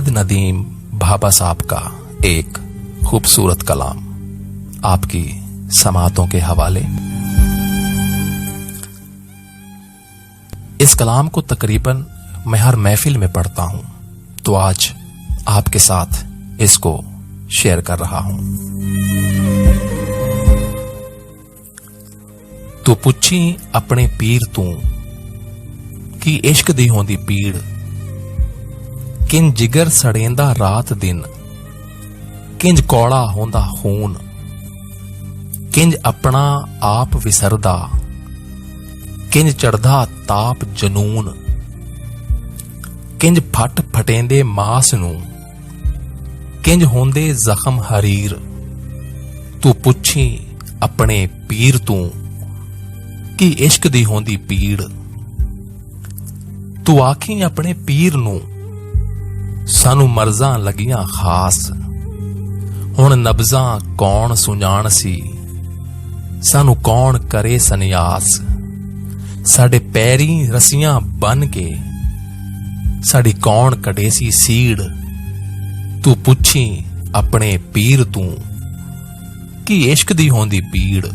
फरीद नदीम बाबा साहब का एक खूबसूरत कलाम आपकी समातों के हवाले। इस कलाम को तकरीबन मैं हर महफिल में पढ़ता हूं, तो आज आपके साथ इसको शेयर कर रहा हूं। तू पुछी अपने पीर तू कि इश्क दी होंदी पीड़, किंज जिगर सड़ेंदा रात दिन, किंज कौड़ा होंदा खून, किंज अपना आप विसरदा, किंज चढ़दा ताप जनून, किंज फट फटेंदे मास नूं, किंज होंदे जख्म हरीर। तू पुछी अपने पीर तू कि इश्क दी होंदी पीड़। तू आखी अपने पीर नूं सानू मर्जां लगियां खास, हुण नब्जां कौन सुजान सी, सानू कौन करे सन्यास। साडे पैरी रस्सियां बन के साडी कौन कढे सी सीड़। तू पुछी अपने पीर तू कि इश्क दी होंदी पीड़।